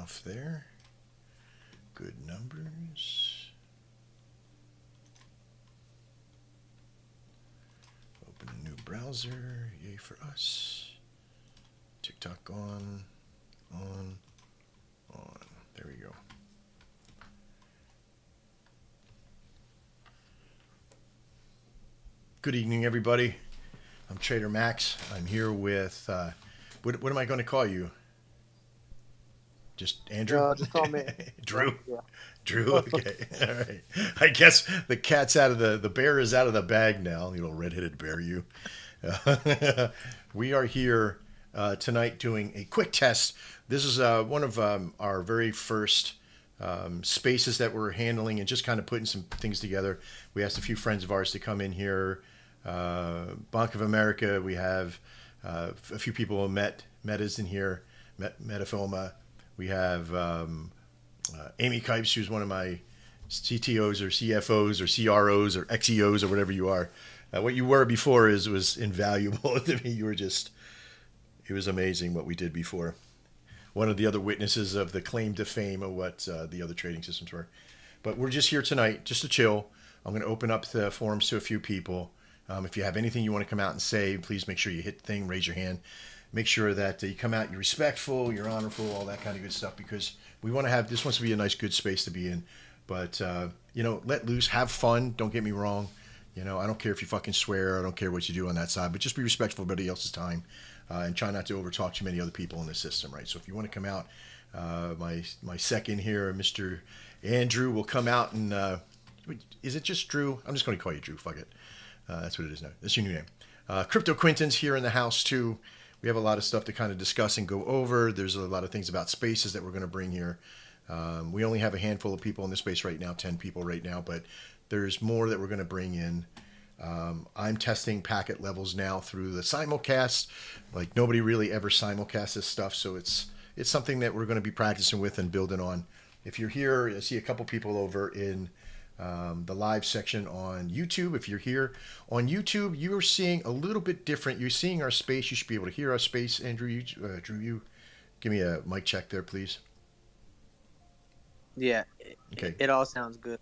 off there. Good numbers. Open a new browser. Yay for us. TikTok on. There we go. Good evening, everybody. I'm Trader Maxx. I'm here with, what am I going to call you? Just Andrew? Just call me. Drew? Yeah. Drew, okay. All right. I guess the cat's out of the bear is out of the bag now, you little redheaded bear, you. We are here tonight doing a quick test. This is one of our very first spaces that we're handling and just kind of putting some things together. We asked a few friends of ours to come in here. Bank of America, we have a few people met. Meta's in here, Metafilma. We have Amy Kipes, who's one of my CTOs or CFOs or CROs or XEOs or whatever you are. What you were before was invaluable to me. You were just, it was amazing what we did before. One of the other witnesses of the claim to fame of what the other trading systems were. But we're just here tonight, just to chill. I'm going to open up the forums to a few people. If you have anything you want to come out and say, please make sure you hit the thing, raise your hand. Make sure that you come out, you're respectful, you're honorable, all that kind of good stuff, because we want to have, this wants to be a nice, good space to be in. But, let loose, have fun, don't get me wrong. I don't care if you fucking swear, I don't care what you do on that side, but just be respectful of everybody else's time and try not to overtalk too many other people in the system, right? So if you want to come out, my second here, Mr. Andrew, will come out and, is it just Drew? I'm just going to call you Drew, fuck it. That's what it is now. That's your new name. Crypto Quinton's here in the house too. We have a lot of stuff to kind of discuss and go over. There's a lot of things about spaces that we're going to bring here. We only have a handful of people in this space right now, 10 people right now, but there's more that we're going to bring in. I'm testing packet levels now through the simulcast. Like nobody really ever simulcasts this stuff, so it's something that we're going to be practicing with and building on. If you're here, I see a couple people over in the live section on YouTube. If you're here on YouTube, you're seeing a little bit different. You're seeing our space. You should be able to hear our space. Andrew, Drew, you give me a mic check there, please. Yeah. Okay. It all sounds good.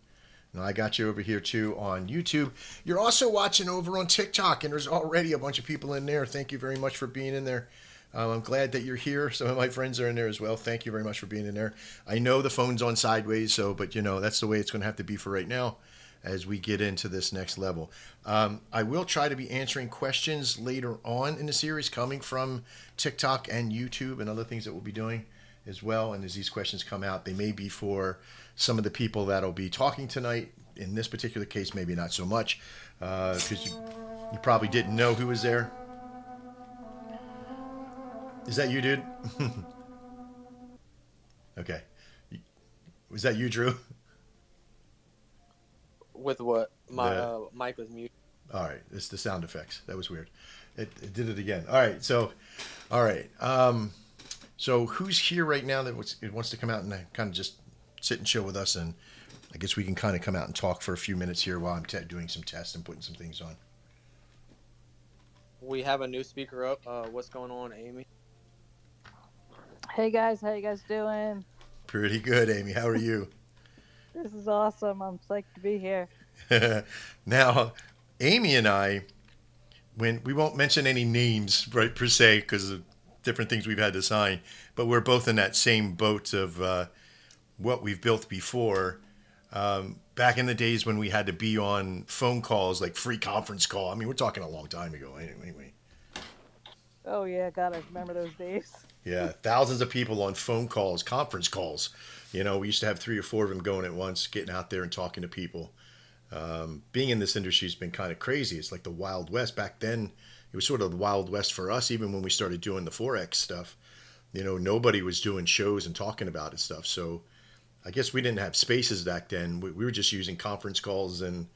Now I got you over here too on YouTube. You're also watching over on TikTok, and there's already a bunch of people in there. Thank you very much for being in there. I'm glad that you're here. Some of my friends are in there as well. Thank you very much for being in there. I know the phone's on sideways, but that's the way it's going to have to be for right now as we get into this next level. I will try to be answering questions later on in the series coming from TikTok and YouTube and other things that we'll be doing as well. And as these questions come out, they may be for some of the people that'll be talking tonight. In this particular case, maybe not so much, because you probably didn't know who was there. Is that you, dude? Okay. Was that you, Drew? With what? My The, mic was muted. all right. It's the sound effects. That was weird. It did it again. All right. All right. So who's here right now that wants to come out and kind of just sit and chill with us? And I guess we can kind of come out and talk for a few minutes here while I'm doing some tests and putting some things on. We have a new speaker up. What's going on, Amy? Hey guys, how you guys doing? Pretty good, Amy. How are you? This is awesome. I'm psyched to be here. Now, Amy and I, when we won't mention any names, right, per se, because of different things we've had to sign, but we're both in that same boat of what we've built before. Back in the days when we had to be on phone calls, like free conference call. I mean, we're talking a long time ago, anyway. Oh yeah, God, I remember those days. Yeah, thousands of people on phone calls, conference calls. We used to have 3 or 4 of them going at once, getting out there and talking to people. Being in this industry has been kind of crazy. It's like the Wild West. Back then, it was sort of the Wild West for us, even when we started doing the Forex stuff. Nobody was doing shows and talking about it stuff. So I guess we didn't have spaces back then. We were just using conference calls and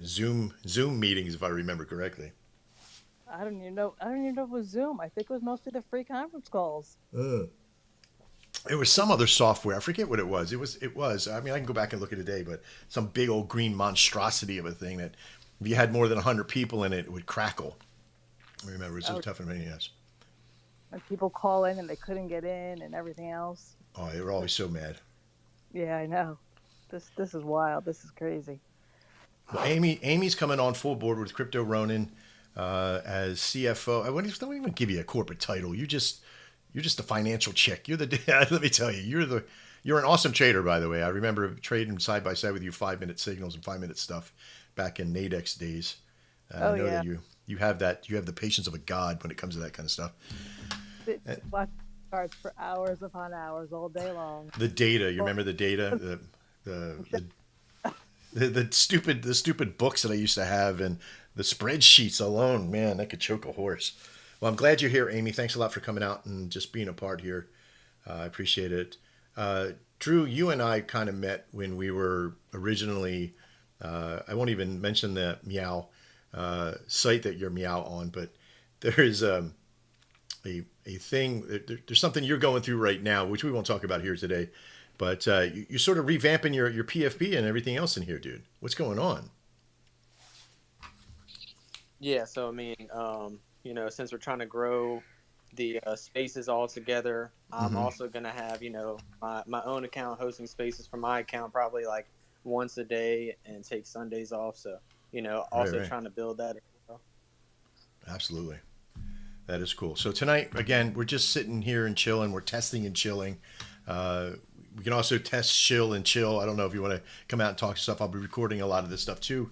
Zoom meetings, if I remember correctly. I don't even know. I don't even know if it was Zoom. I think it was mostly the free conference calls. It was some other software. I forget what it was. It was. I mean, I can go back and look at it today, but some big old green monstrosity of a thing that if you had more than 100 people in it, it would crackle. I remember it was just tough and pain in the ass. And people call in and they couldn't get in and everything else. Oh, they were always so mad. Yeah, I know. This is wild. This is crazy. Well, Amy's coming on full board with Crypto Ronin as CFO. I wouldn't even give you a corporate title. You're just a financial chick. You're the let me tell you, you're an awesome trader, by the way. I remember trading side by side with you 5-minute signals and 5-minute stuff back in Nadex days. And I Oh know yeah. that you have the patience of a god when it comes to that kind of stuff. Watch charts for hours upon hours all day long. The data, you Well, remember the data, the stupid books that I used to have and the spreadsheets alone, man, that could choke a horse. Well, I'm glad you're here, Amy. Thanks a lot for coming out and just being a part here. I appreciate it. Drew, you and I kind of met when we were originally. I won't even mention the Meow site that you're Meow on, but there is a thing. There's something you're going through right now, which we won't talk about here today. But you're sort of revamping your PFP and everything else in here, dude. What's going on? Yeah, so I mean, since we're trying to grow the spaces all together, I'm Mm-hmm. also gonna have, my own account hosting spaces for my account probably like once a day and take Sundays off. So, Right, also right. trying to build that as well. Absolutely. That is cool. So tonight, again, we're just sitting here and chilling. We're testing and chilling. Uh, we can also test, chill, and chill. I don't know if you want to come out and talk stuff. I'll be recording a lot of this stuff too.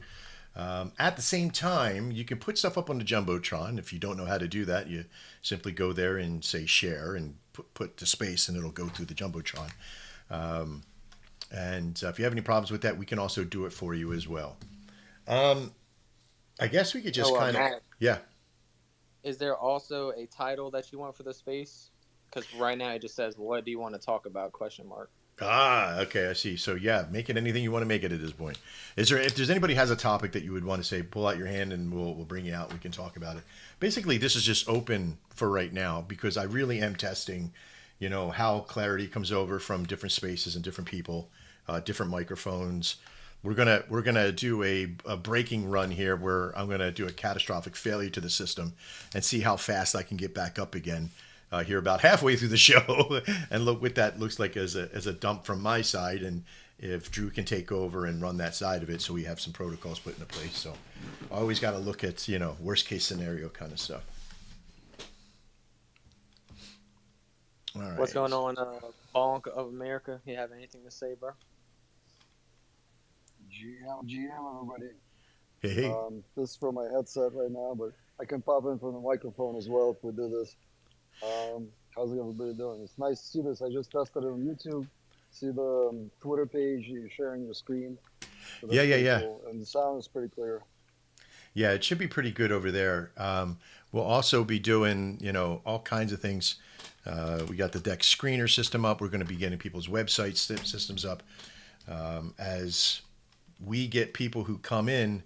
At the same time, you can put stuff up on the Jumbotron. If you don't know how to do that, you simply go there and say share and put the space and it'll go through the Jumbotron. And if you have any problems with that, we can also do it for you as well. Um, I guess we could just Oh, kind of, Matt, yeah. is there also a title that you want for the space? Because right now it just says, "What do you want to talk about?" Question mark. Ah, okay, I see. So yeah, make it anything you want to make it at this point. Is there if there's anybody has a topic that you would want to say, pull out your hand and we'll bring you out. We can talk about it. Basically, this is just open for right now because I really am testing, how clarity comes over from different spaces and different people, different microphones. We're gonna do a breaking run here where I'm gonna do a catastrophic failure to the system and see how fast I can get back up again here about halfway through the show and look what that looks like as a dump from my side and if Drew can take over and run that side of it so we have some protocols put into place. So I always got to look at worst case scenario kind of stuff. All right. What's going on, Bonk of America? You have anything to say, bro? GM, everybody. Hey, hey. This is for my headset right now, but I can pop in from the microphone as well if we do this. How's everybody doing? It's nice to see this. I just tested it on YouTube. See the Twitter page, you're sharing your screen. So Yeah. cool. And the sound is pretty clear. Yeah, it should be pretty good over there. We'll also be doing, all kinds of things. We got the deck screener system up. We're going to be getting people's website systems up. As we get people who come in,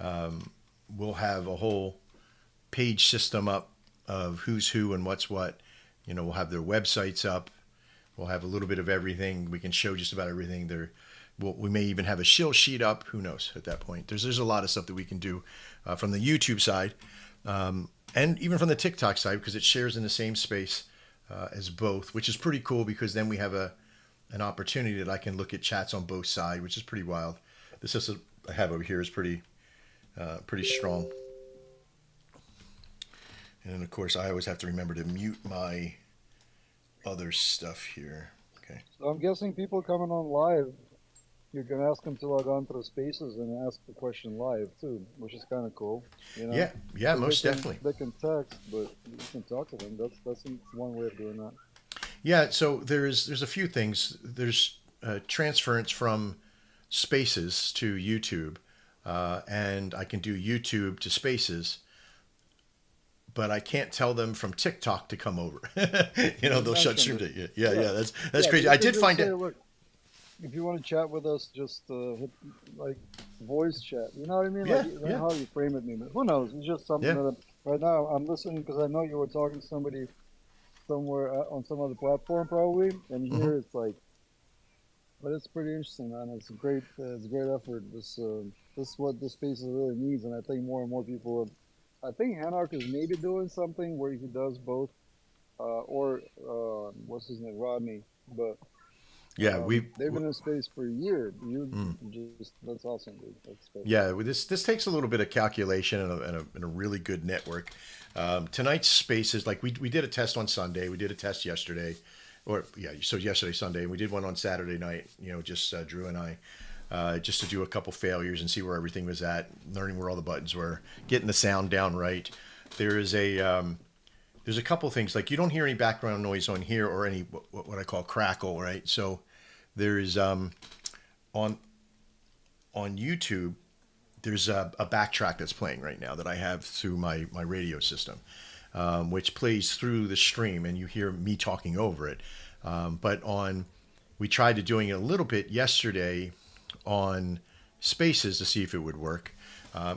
we'll have a whole page system up of who's who and what's what. We'll have their websites up. We'll have a little bit of everything. We can show just about everything. We may even have a shill sheet up. Who knows at that point? There's a lot of stuff that we can do from the YouTube side and even from the TikTok side because it shares in the same space as both, which is pretty cool because then we have an opportunity that I can look at chats on both sides, which is pretty wild. The system I have over here is pretty strong. And of course, I always have to remember to mute my other stuff here. Okay. So I'm guessing people coming on live, you can ask them to log on to the spaces and ask the question live too, which is kind of cool. Yeah, 'Cause most they definitely. They can text, but you can talk to them. That's one way of doing that. Yeah, so there's a few things. There's transference from Spaces to YouTube, and I can do YouTube to Spaces, but I can't tell them from TikTok to come over. They'll shut stream. Yeah. That's crazy. You I can did just find say, it. Look, if you want to chat with us, just hit like voice chat. You know what I mean? Yeah, Like, I don't yeah. know how you frame it, maybe. Who knows? It's just something Yeah. that right now I'm listening because I know you were talking to somebody somewhere on some other platform probably, and Mm-hmm. here it's like, but it's pretty interesting, man. It's a great effort. This is what this space really needs, and I think more and more people. I think Hanark is maybe doing something where he does both or what's his name, Rodney. But Yeah, they've been in space for a year. mm, Just that's awesome, dude. That's yeah. spectacular. This takes a little bit of calculation and a really good network. Tonight's spaces, like we did a test on Sunday, we did a test yesterday, or yeah, so yesterday Sunday, and we did one on Saturday night. You know, just Drew and I. Just to do a couple failures and see where everything was at, learning where all the buttons were, getting the sound down right. There is there's a couple things like you don't hear any background noise on here or any what I call crackle, right? So there's on on YouTube there's a backtrack that's playing right now that I have through my radio system, which plays through the stream and you hear me talking over it. But on we tried to doing it a little bit yesterday on Spaces to see if it would work,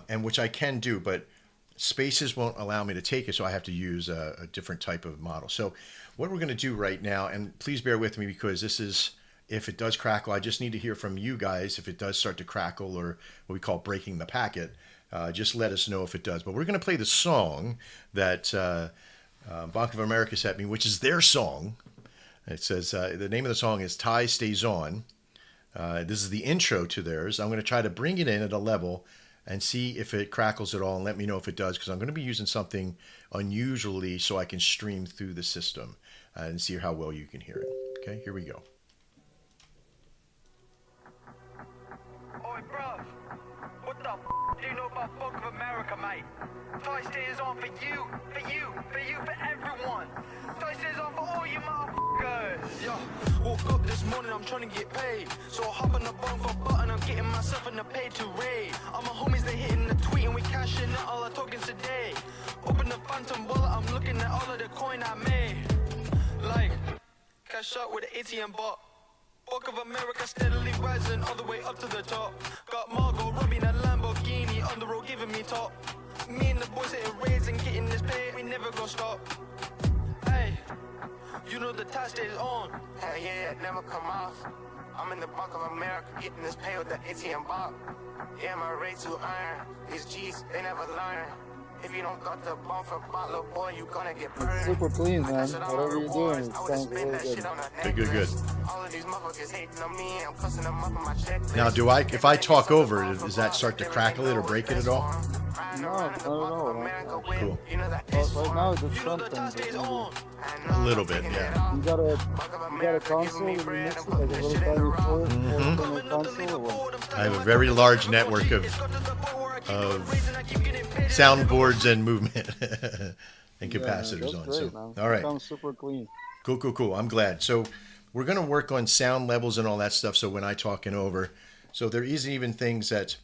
and which I can do, but Spaces won't allow me to take it, so I have to use a different type of model. So what we're going to do right now, and please bear with me because this is, if it does crackle, I just need to hear from you guys if it does start to crackle or what we call breaking the packet. Just let us know if it does. But we're going to play the song that Bank of America sent me, which is their song. It says the name of the song is Tie Stays On. This is the intro to theirs. I'm going to try to bring it in at a level and see if it crackles at all and let me know if it does because I'm going to be using something unusually so I can stream through the system and see how well you can hear it. Okay, here we go. Oi, bruv, what the do you know about Bank of America, mate? Tie stays on for you, for everyone. Tie stays on for all you motherfuckers. Yo, woke up this morning, I'm trying to get paid. So I hop on the button for button, I'm getting myself in the pay to raid. All my homies, they hitting the tweet and we cashing out all our tokens today. Open the phantom wallet, I'm looking at all of the coin I made. Like, cash out with the ATM bot. Bank of America steadily rising all the way up to the top. Got Margot rubbing a Lamborghini on the road giving me top. Me and the boys hitting raids and getting this pay, we never gonna stop. Hey, you know the tie stays on. Hell yeah, it never come off. I'm in the Bank of America getting this pay with the ATM bot. Yeah, my rate too iron. These G's, they never learn. If you don't got the bump for bottle, boy, you gonna get burned. Super clean, man. Whatever you're doing, it sounds really good. Good. All of these motherfuckers hating on me, I'm cussing them up on my checklist. Now, if I talk over it, does that start to crackle it or break it at all? No, not at all. Cool. Right now, it's just something. A little bit, yeah. You got a console, you mix it like a little tiny console, or what? I have a very large network of soundboards and movement and capacitors on. Great, So, man. all right, Sounds super clean. cool. I'm glad. So we're going to work on sound levels and all that stuff. So when I talking over, so there is even things that,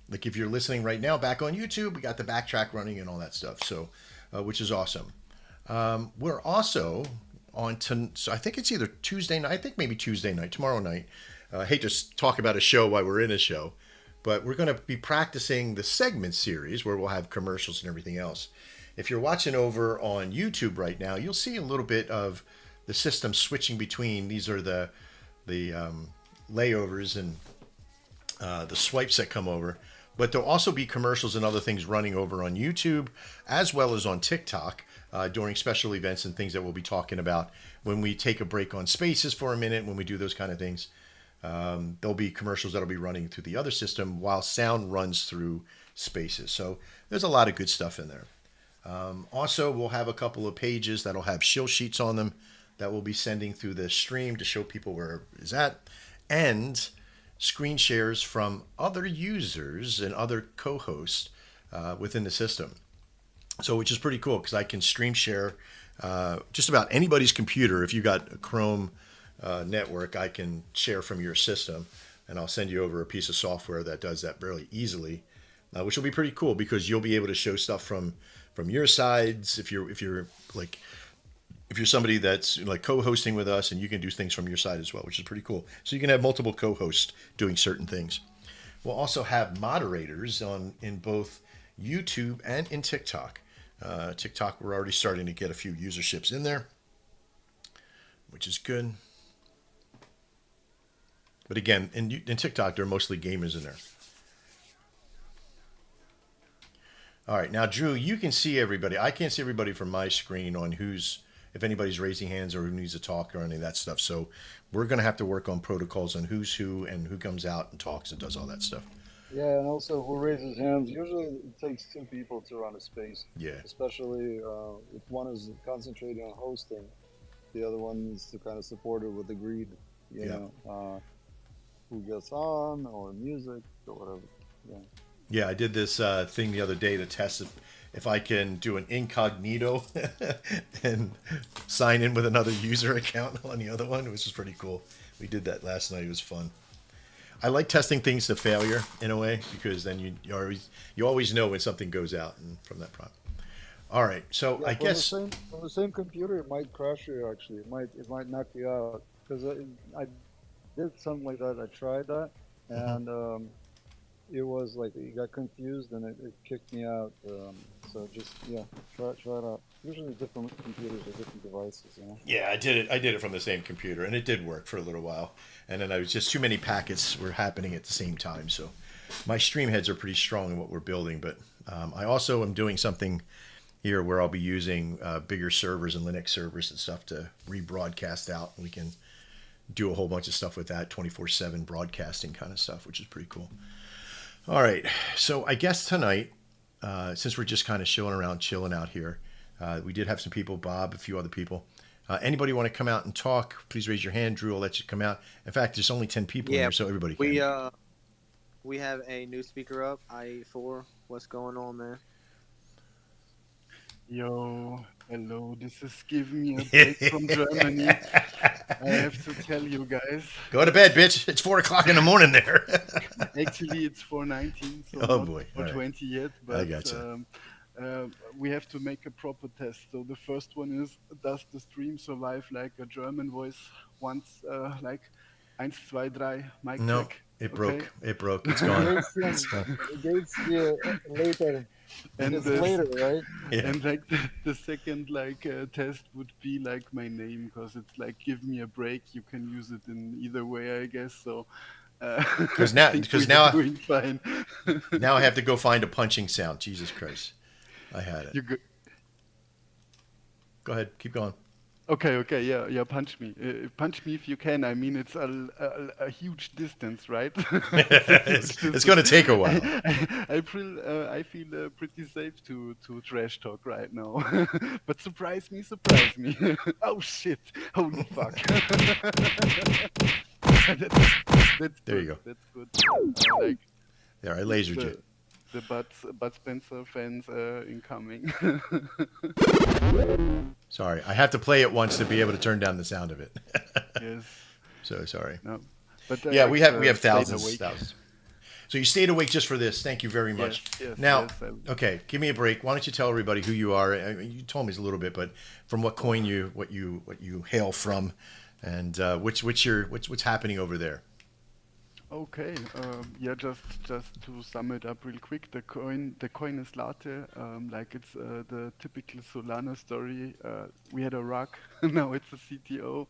like if you're listening right now back on YouTube, we got the backtrack running and all that stuff. So, which is awesome. We're also on so I think it's either Tuesday night. I think maybe Tuesday night, tomorrow night. I hate to talk about a show while we're in a show, but we're going to be practicing the segment series where we'll have commercials and everything else. If you're watching over on YouTube right now, you'll see a little bit of the system switching between. These are the layovers and the swipes that come over. But there'll also be commercials and other things running over on YouTube as well as on TikTok during special events and things that we'll be talking about when we take a break on Spaces for a minute, when we do those kind of things. There'll be commercials that'll be running through the other system while sound runs through Spaces. So there's a lot of good stuff in there. Also, we'll have a couple of pages that'll have shill sheets on them that we'll be sending through the stream to show people where it's at, and screen shares from other users and other co-hosts within the system. So, which is pretty cool because I can stream share just about anybody's computer. If you got a Chrome network, I can share from your system, and I'll send you over a piece of software that does that really easily, which will be pretty cool because you'll be able to show stuff from your sides if you're somebody that's like co-hosting with us, and you can do things from your side as well, which is pretty cool. So you can have multiple co-hosts doing certain things. We'll also have moderators in both YouTube and in TikTok. TikTok, we're already starting to get a few userships in there, which is good. But again, in TikTok, there are mostly gamers in there. All right, now Drew, you can see everybody. I can't see everybody from my screen on who's if anybody's raising hands or who needs to talk or any of that stuff. So we're going to have to work on protocols on who's who and who comes out and talks and does all that stuff. Yeah, and also who raises hands. Usually it takes two people to run a space, Yeah. especially if one is concentrating on hosting, the other one needs to kind of support it with the greed, you Yeah. know, who gets on or music or whatever. Yeah. Yeah, I did this thing the other day to test if I can do an incognito and sign in with another user account on the other one, which is pretty cool. We did that last night. It was fun. I like testing things to failure in a way because then you always know when something goes out and from that problem. All right, so Yeah, I from guess from the same computer, it might crash you. Actually, it might knock you out because I did something like that. I tried that, and it was like it got confused and it kicked me out. So just yeah, try it out. Usually different computers or different devices, you know. yeah, I did it from the same computer and it did work for a little while, and then I was just too many packets were happening at the same time. So my stream heads are pretty strong in what we're building, but I also am doing something here where I'll be using bigger servers and Linux servers and stuff to rebroadcast out. We can do a whole bunch of stuff with that 24/7 broadcasting kind of stuff, which is pretty cool. All right, so I guess tonight, since we're just kind of chilling out here, we did have some people, Bob, a few other people. Anybody want to come out and talk? Please raise your hand. Drew will let you come out. In fact, there's only 10 people in here, so everybody can. We have a new speaker up, IE4. What's going on, man? Yo, hello, this is Give Me a Break from Germany. I have to tell you guys, Go to bed, bitch. It's 4 o'clock in the morning there. actually it's 4:19, so Oh, not boy. for All right. 20 yet, I but gotcha. we have to make a proper test. So the first one is, does the stream survive like a German voice once, like 1, 2, 3, mic No, check? it Okay. broke. It broke. It's gone. Gates, Gates, yeah, later. And It's the later, right? Yeah. And like the second like test would be like my name, because it's like give me a break. You can use it in either way, I guess. So Because I think we are doing fine. now I have to go find a punching sound. Jesus Christ. I had it. You go- Go ahead. Keep going. okay, yeah. Punch me if you can. I mean, it's a huge distance, right? It's going to take a while. I feel pretty safe to trash talk right now. But surprise me. Oh shit! Holy fuck! That's There you good. go. That's good. Like There, I lasered you. the Bud Spencer fans incoming. Sorry. I have to play it once to be able to turn down the sound of it. Yes. So sorry. No. But Yeah, we have stayed thousands. awake. So you stayed awake just for this. Thank you very much. Yes, Now, yes, okay, give me a break. Why don't you tell everybody who you are? I mean, you told me a little bit, but from what coin what you hail from, and what's happening over there? Okay, yeah, just to sum it up real quick, the coin is Latte. Like it's the typical Solana story. We had a rock, now it's a CTO,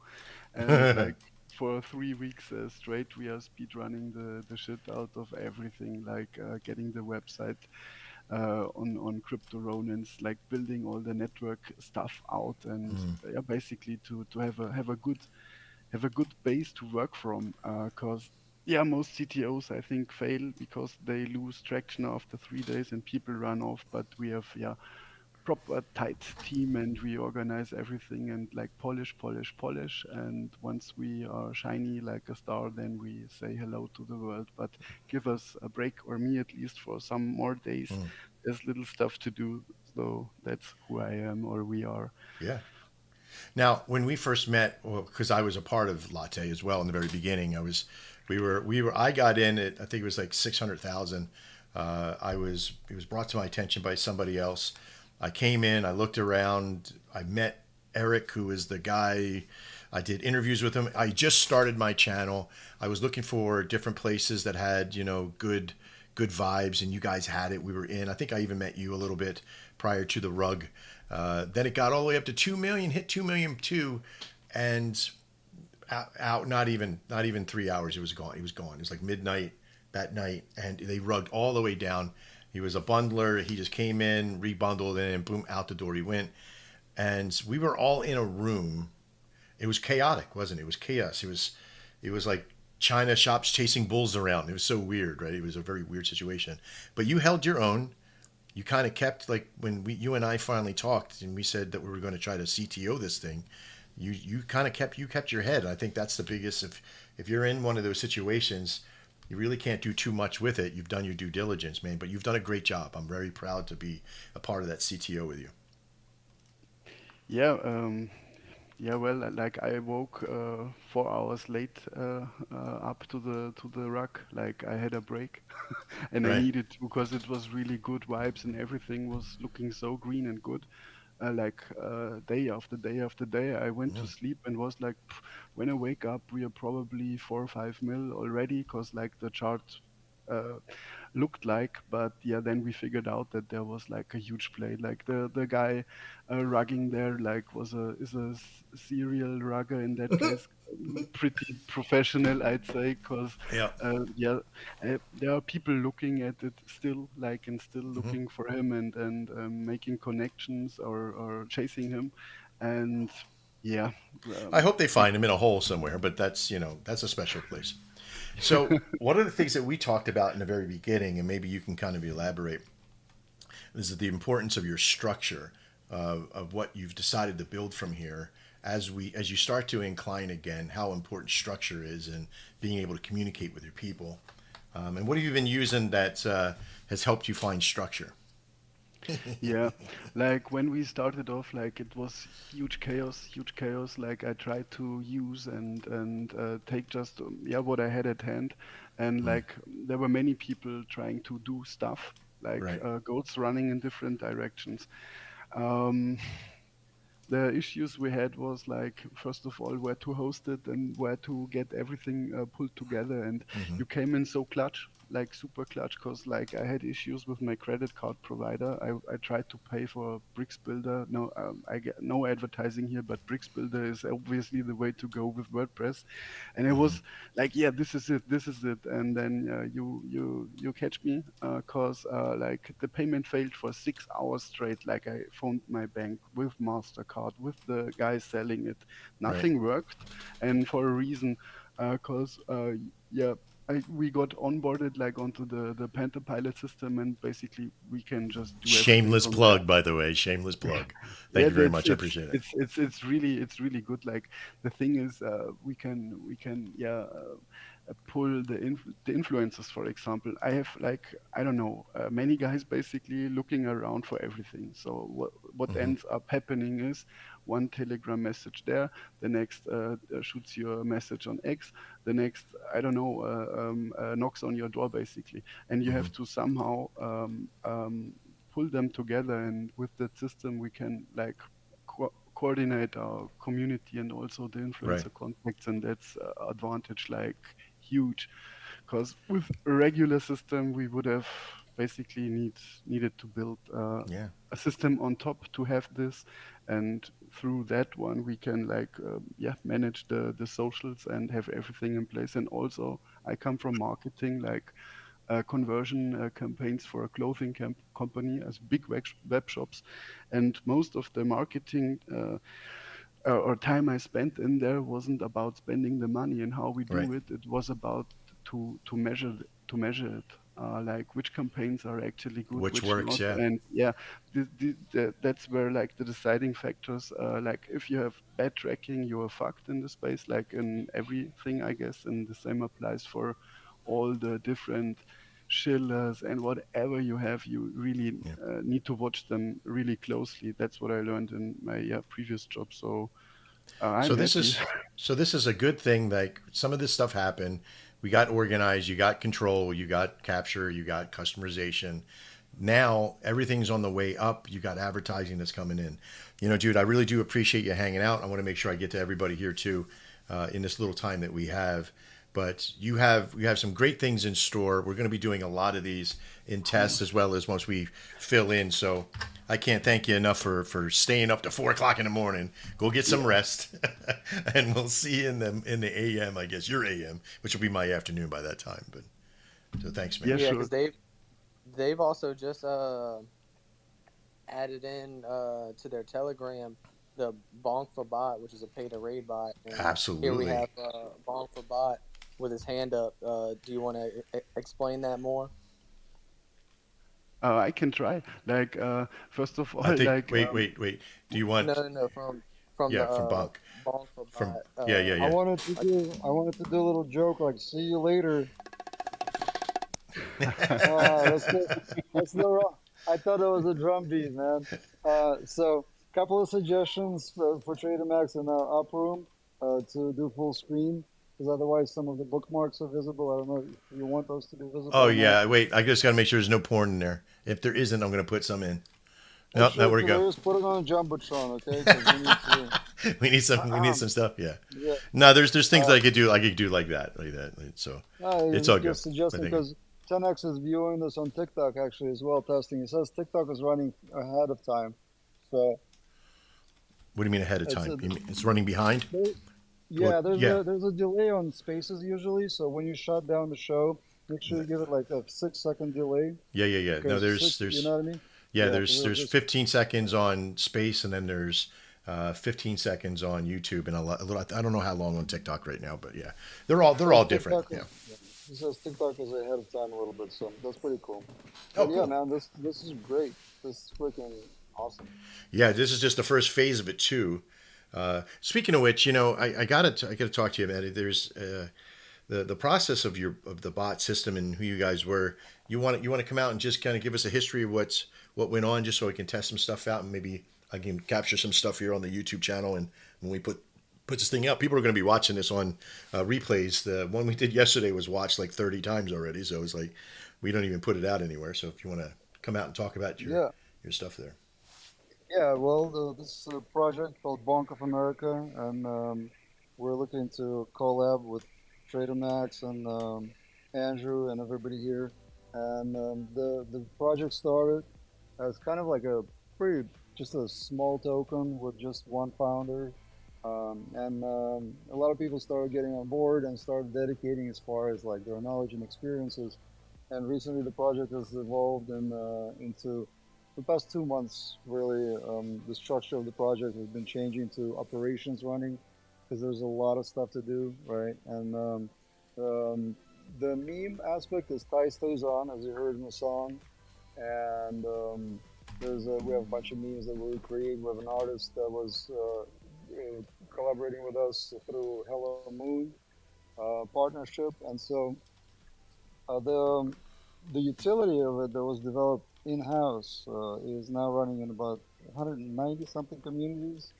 and like for 3 weeks straight, we are speed running the shit out of everything, like getting the website on Crypto Ronins, like building all the network stuff out, and yeah, basically to have a good base to work from, because yeah, most CTOs I think fail because they lose traction after 3 days and people run off. But we have proper tight team, and we organize everything and like polish. And once we are shiny like a star, then we say hello to the world. But give us a break, or me at least, for some more days. There's little stuff to do. So that's who I am, or we are. Yeah. Now, when we first met, well, because I was a part of Latte as well in the very beginning, I got in at, I think it was like 600,000. It was brought to my attention by somebody else. I came in, I looked around, I met Eric, who is the guy. I did interviews with him. I just started my channel. I was looking for different places that had, good vibes, and you guys had it. We were in. I think I even met you a little bit prior to the rug. Then it got all the way up to 2 million, hit 2 million too, and out not even 3 hours it was gone. It was like midnight that night, and they rugged all the way down. He was a bundler. He just came in, rebundled, and boom, out the door he went. and we were all in a room. It was chaotic, wasn't it? It was chaos. It was like China shops chasing bulls around. It was so weird, right? It was a very weird situation. But you held your own. You kind of kept, like, when you and I finally talked and we said that we were going to try to CTO this thing. You kind of kept your head. I think that's the biggest. If you're in one of those situations, you really can't do too much with it. You've done your due diligence, man. But you've done a great job. I'm very proud to be a part of that CTO with you. Yeah, yeah. Well, like I woke 4 hours late up to the rock. Like I had a break, and I Right. needed to because it was really good vibes and everything was looking so green and good. Day after day after day, I went to Mm. sleep and was like, when I wake up, we are probably 4 or 5 mil already, because like the chart uh, looked like. But yeah, then we figured out that there was like a huge play. Like the guy rugging there like serial rugger in that case, pretty professional, I'd say, because Yeah. yeah, there are people looking at it still, like, and still Hmm. looking for him and making connections or chasing him, and yeah, I hope they it, find him in a hole somewhere, but that's a special place. So one of the things that we talked about in the very beginning, and maybe you can kind of elaborate, is the importance of your structure of what you've decided to build from here as you start to incline again, how important structure is and being able to communicate with your people. And what have you been using that has helped you find structure? Yeah, like when we started off, like it was huge chaos. Like I tried to use and take just yeah what I had at hand, and Mm, like there were many people trying to do stuff, like right, goats running in different directions. Um, the issues we had was like, first of all, where to host it and where to get everything pulled together. And hmm, you came in so clutch, like super clutch, because like I had issues with my credit card provider. I tried to pay for Bricks Builder. No, I get no advertising here, but Bricks Builder is obviously the way to go with WordPress. And I hmm, was like, yeah, this is it. And then you catch me, cause like the payment failed for 6 hours straight. Like I phoned my bank with Mastercard, with the guy selling it. right. Nothing worked, and for a reason, cause yeah. We got onboarded like onto the Panther pilot system, and basically we can just do everything Shameless from there. plug, by the way. Shameless plug. Thank Yeah, you very that's much. I appreciate it. it's really good. Like the thing is, we can yeah pull the influencers, for example. I have like, I don't know, many guys basically looking around for everything. So what Hmm. ends up happening is one Telegram message there, the next shoots you a message on X, the next, I don't know, knocks on your door basically, and you Hmm. have to somehow pull them together. And with that system we can like coordinate our community and also the Right. influencer contacts, and that's advantage like huge, because with a regular system we would have basically needed to build Yeah. a system on top to have this, and through that one we can like yeah, manage the socials and have everything in place. And also I come from marketing, like conversion campaigns for a clothing company as big web shops, and most of the marketing or time I spent in there wasn't about spending the money and how we Right. do it. It was about to measure it. Like which campaigns are actually good, Which which works. not, Yeah. and yeah, that's where like the deciding factors. Like if you have bad tracking, you are fucked in the space. Like in everything, I guess, and the same applies for all the different shillers and whatever you have. You really Yeah. need to watch them really closely. That's what I learned in my previous job. So I'm So this happy. is so this is a good thing. Like some of this stuff happened. We got organized. You got control. You got capture. You got customization. Now everything's on the way up. You got advertising that's coming in. Jude, I really do appreciate you hanging out. I want to make sure I get to everybody here too, in this little time that we have. But you have some great things in store. We're going to be doing a lot of these in Cool. tests as well as once we fill in. So I can't thank you enough for staying up to 4 o'clock in the morning. Go get some Yeah. rest, and we'll see you in the AM. I guess your AM, which will be my afternoon by that time. But so thanks, man. Yeah, Yeah, sure. because they've also just added in to their Telegram the Bonk for Bot, which is a pay to raid bot, and here we Absolutely. have Bonk for Bot with his hand up. Do you want to explain that more? I can try. Like, first of I all, think. like, Wait. Do you No, want? no, no. From the Yeah, from Bonk. Bonk for From Bot. yeah. I wanted to do a little joke like "see you later." That's the that's the wrong. I thought it was a drum beat, man. So couple of suggestions for Trader Max in our up room to do full screen because otherwise some of the bookmarks are visible. I don't know if you want those to be visible Oh or not. yeah. Wait. I just got to make sure there's no porn in there. If there isn't, I'm gonna put some in. Nope. Actually, There if we go. there is, put it on a jumbotron, okay? Because we need to. We need some. We need some stuff. Yeah. Yeah. No, there's things Uh, I could do. I could do like that. So it's I'm all good. just suggesting But thank you. because 10x is viewing this on TikTok actually as well, testing. It says TikTok is running ahead of time, so What do you mean ahead of it's time? a, You mean it's running behind? there, Well, yeah. There's yeah. a delay on Spaces usually, so when you shut down the show, make sure you give it like a 6 second delay Yeah. No, because you know what I mean? yeah, Yeah, because there's 15 seconds on Space, and then there's 15 seconds on YouTube, and a little. I don't know how long on TikTok right now, but yeah, they're all different. TikTok Yeah. is yeah, it says TikTok is ahead of time a little bit, so that's pretty cool. Oh, But yeah, cool. man, this is great. This is freaking awesome. Yeah, this is just the first phase of it too. Speaking of which, I gotta talk to you about it. There's the process of the bot system and who you guys were. You want to come out and just kind of give us a history of what went on, just so we can test some stuff out, and maybe I can capture some stuff here on the YouTube channel. And when we put this thing out, people are going to be watching this on replays. The one we did yesterday was watched like 30 times already, so it's like we don't even put it out anywhere. So if you want to come out and talk about Yeah. your stuff there. Yeah, well, this is a project called Bonk of America, and we're looking to collab with Trader Max and Andrew and everybody here. And the project started as kind of like a pretty just a small token with just one founder, and a lot of people started getting on board and started dedicating as far as like their knowledge and experiences. And recently, the project has evolved into the past 2 months, really, the structure of the project has been changing to operations running because there's a lot of stuff to do, right? And um, the meme aspect is Ty Stays On, as you heard in the song. And we have a bunch of memes that we create. We have an artist that was collaborating with us through Hello Moon partnership. And so the utility of it that was developed in-house is now running in about 190 something communities,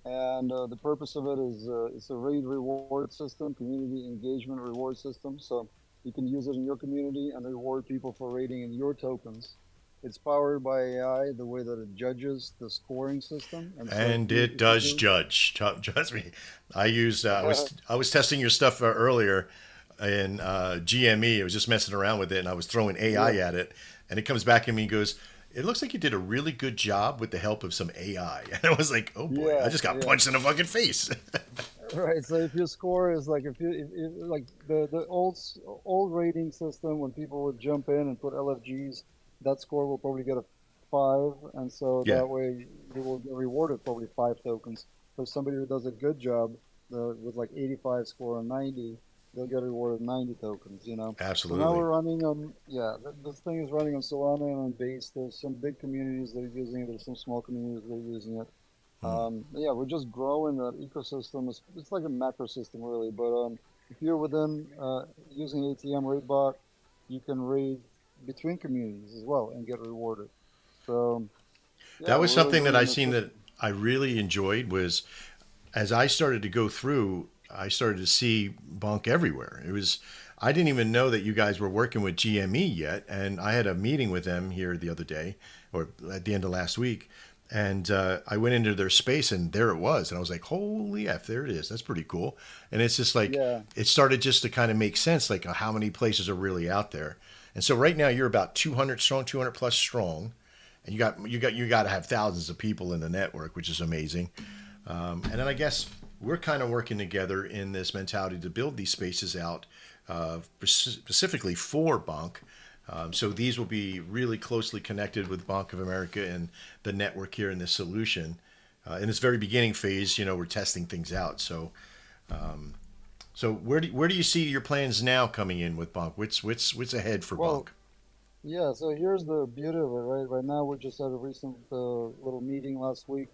and the purpose of it is it's a raid reward system, community engagement reward system. So you can use it in your community and reward people for raiding in your tokens. It's powered by AI, the way that it judges the scoring system, and so And it if you does do, judge. Trust me. I used. I was testing your stuff earlier in GME. I was just messing around with it, and I was throwing AI yeah, at it, and it comes back at me and goes, "It looks like you did a really good job with the help of some AI." And I was like, "Oh boy, I yeah, just got yeah. punched in the fucking face." Right. So if your score is like if like the old rating system when people would jump in and put LFGs, that score will probably get a 5, and so Yeah, that way you will get rewarded probably 5 tokens. For somebody who does a good job with like 85 score and 90, they'll get rewarded 90 tokens. You know. So now absolutely. we're running on this thing is running on Solana and on Base. There's some big communities that are using it. There's some small communities that are using it. Hmm. Yeah, we're just growing that ecosystem. It's like a macro system, really. But if you're within using ATM RateBot, you can raid between communities as well and get rewarded. So That yeah, was we're really something that I building the seen that system. I really enjoyed was as I started to go through, I started to see Bonk everywhere. It was I didn't even know that you guys were working with GME yet, and I had a meeting with them here the other day, or at the end of last week, and I went into their space, and there it was, and I was like, "Holy f, there it is! That's pretty cool." And it's just like Yeah, it started just to kind of make sense, like how many places are really out there. And so right now you're about 200 strong, 200 plus strong, and you got to have thousands of people in the network, which is amazing. And then I guess we're kind of working together in this mentality to build these spaces out specifically for Bonk. So these will be really closely connected with Bank of America and the network here in this solution. in this very beginning phase, we're testing things out. So, so where do you see your plans now coming in with Bonk? What's ahead for Well, Bonk? yeah. So here's the beauty of it, right? Right now, we just had a recent little meeting last week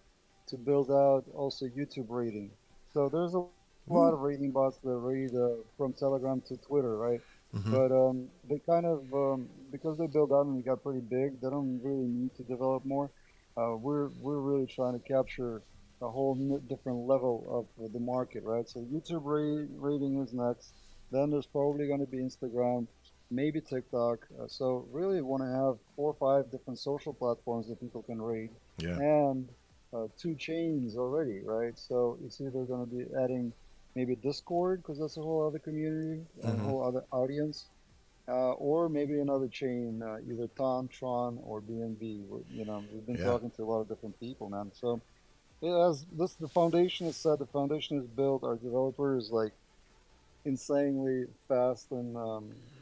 to build out also YouTube rating. So there's a lot Ooh. of rating bots that read from Telegram to Twitter, right? Hmm. But they kind of because they build out and they got pretty big, they don't really need to develop more. We're really trying to capture a whole different level of the market, right? So YouTube rating is next. Then there's probably going to be Instagram, maybe TikTok. So really want to have 4 or 5 different social platforms that people can rate, Yeah. and 2 chains already, right? So it's either going to be adding maybe Discord because that's a whole other community, a Hmm. whole other audience, or maybe another chain, either Tom, Tron, or BNB. We've been Yeah. talking to a lot of different people, man. So it has this. The foundation is set. The foundation is built. Our developer is like insanely fast, and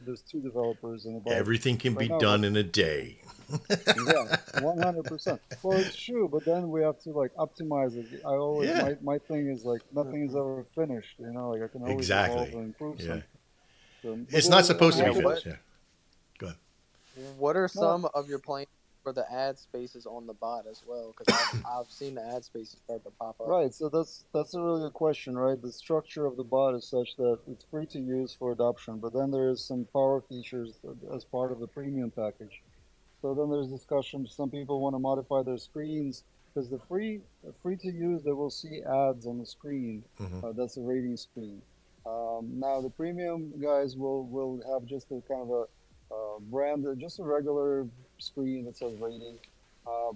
there's 2 developers and about Everything can right be now about done in a day. yeah, 100%. Well, it's true, but then we have to like optimize it. I always Yeah. my thing is like nothing is Mhm. ever finished. Like I can always evolve Exactly. and improve Yeah. something. So, but It's not I'm supposed to Now, be happy. finished. what Yeah. Go ahead. what are No, some of your plans for the ad spaces on the bot as well? Because I've seen the ad spaces start to pop up. right. So that's a really good question, right? The structure of the bot is such that it's free to use for adoption, but then there is some power features as part of the premium package. So then there's discussion. Some people want to modify their screens because the free to use, they will see ads on the screen. Hmm. That's a rating screen. Now the premium guys will have just a kind of a brand, just a regular screen that says rating.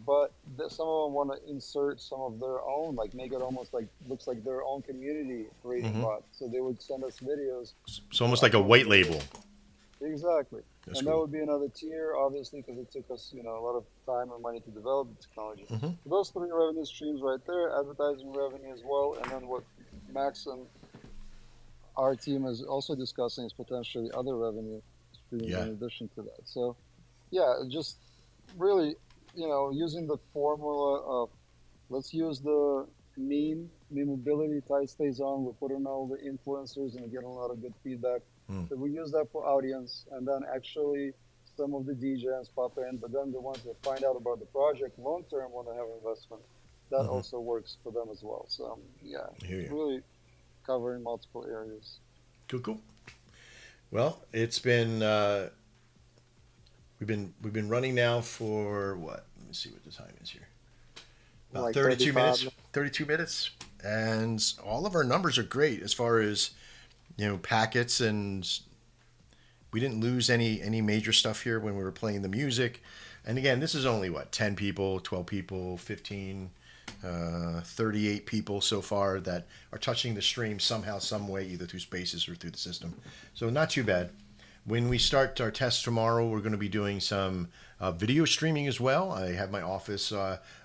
But some of them want to insert some of their own, like make it almost like looks like their own community rating Hmm. bot. So they would send us videos It's to almost like a upload white the videos. label. Exactly. That's And that cool. would be another tier, obviously, because it took us, a lot of time and money to develop the technology. Hmm. So those 3 revenue streams right there, advertising revenue as well, and then what Max and our team is also discussing is potentially other revenue streams Yeah. in addition to that. So yeah, just really, using the formula of let's use the memeability tie stays on. We're putting all the influencers and we're getting a lot of good feedback. Mm. So we use that for audience, and then actually some of the DJs pop in, but then the ones that find out about the project long term want to have investment. That Hmm. also works for them as well. So yeah, I hear it's you. really covering multiple areas. Cool. Cool. Well, it's been we've been running now for what? Let me see what the time is here. About Like 32 35 minutes. minutes. 32 minutes, and all of our numbers are great as far as packets, and we didn't lose any major stuff here when we were playing the music. And again, this is only what, 10 people, 12 people, 15, 38 people so far that are touching the stream somehow, some way, either through Spaces or through the system. So not too bad. When we start our test tomorrow, we're going to be doing some video streaming as well. I have my office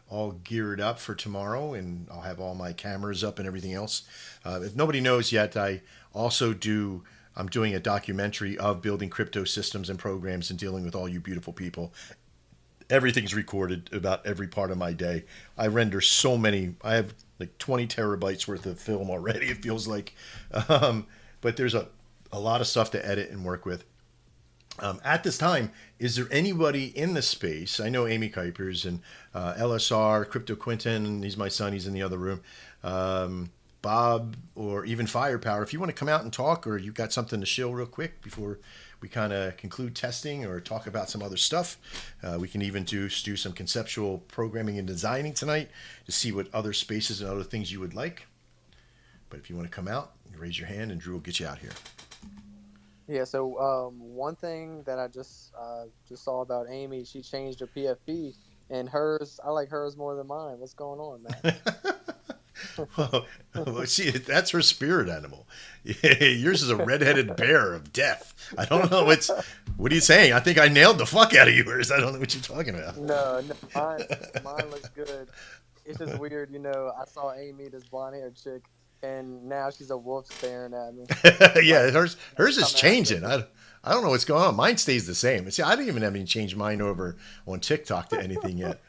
all geared up for tomorrow, and I'll have all my cameras up and everything else. If nobody knows yet, I'm doing a documentary of building crypto systems and programs and dealing with all you beautiful people. Everything's recorded about every part of my day. I render so many. I have like 20 terabytes worth of film already, it feels like. But there's a lot of stuff to edit and work with. At this time, is there anybody in the space? I know Amy Kuipers and LSR, Crypto Quinton, he's my son, he's in the other room. Bob, or even Firepower, if you want to come out and talk, or you've got something to shill real quick before we kind of conclude testing or talk about some other stuff. We can even do some conceptual programming and designing tonight to see what other spaces and other things you would like. But if you want to come out, raise your hand and Drew will get you out here. Yeah. So one thing that I just saw about Amy, she changed her PFP, and hers. I like hers more than mine. What's going on, Max? Well, see, that's her spirit animal. Yours is a red-headed bear of death. I don't know what are you saying? I think I nailed the fuck out of yours. I don't know what you're talking about. No, mine looks good. It's just weird, I saw Amy, this blonde-haired chick, and now she's a wolf staring at me. Yeah, Like, hers is come after changing. me. I don't know what's going on. Mine stays the same. See, I didn't even have any change mine over on TikTok to anything yet.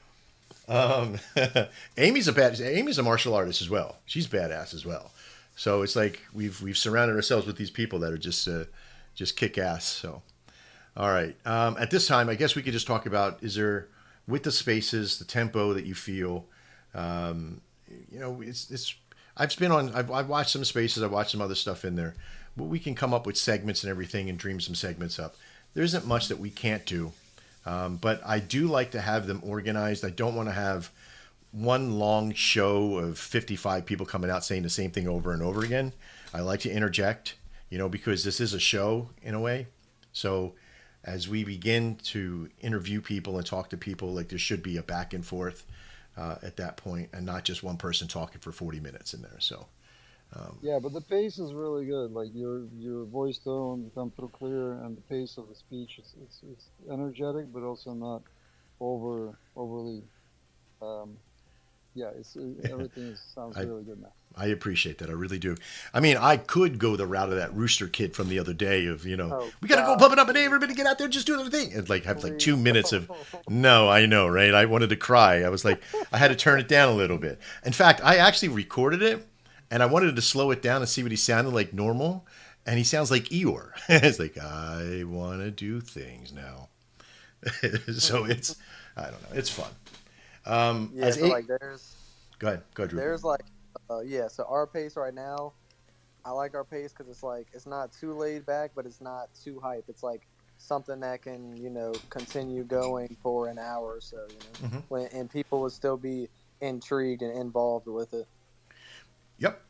Amy's a martial artist as well. She's badass as well. So it's like we've surrounded ourselves with these people that are just kick ass. So all right. At this time, I guess we could just talk about, is there, with the spaces, the tempo that you feel, um, it's I've watched some spaces, I've watched some other stuff in there, but we can come up with segments and everything and dream some segments up. There isn't much that we can't do, but I do like to have them organized. I don't want to have one long show of 55 people coming out saying the same thing over and over again. I like to interject, because this is a show in a way. So as we begin to interview people and talk to people, like there should be a back and forth at that point, and not just one person talking for 40 minutes in there. So Yeah, but the pace is really good. Like your voice tone come through clear, and the pace of the speech it's energetic, but also not overly. Um, yeah, everything sounds I, really good now. I appreciate that. I really do. I mean, I could go the route of that Rooster kid from the other day of, Oh we got to go God, pump it up and hey, everybody get out there, just do their thing. And like have like please. 2 minutes of, no, I know, right? I wanted to cry. I was like, I had to turn it down a little bit. In fact, I actually recorded it and I wanted to slow it down and see what he sounded like normal. And he sounds like Eeyore. It's like, I want to do things now. So I don't know. It's fun. Yeah, As so a, like go ahead, Drew. there's like yeah, so our pace right now, I like our pace because it's like it's not too laid back, but it's not too hype. It's like something that can continue going for an hour or so, Mhm. and people would still be intrigued and involved with it. Yep.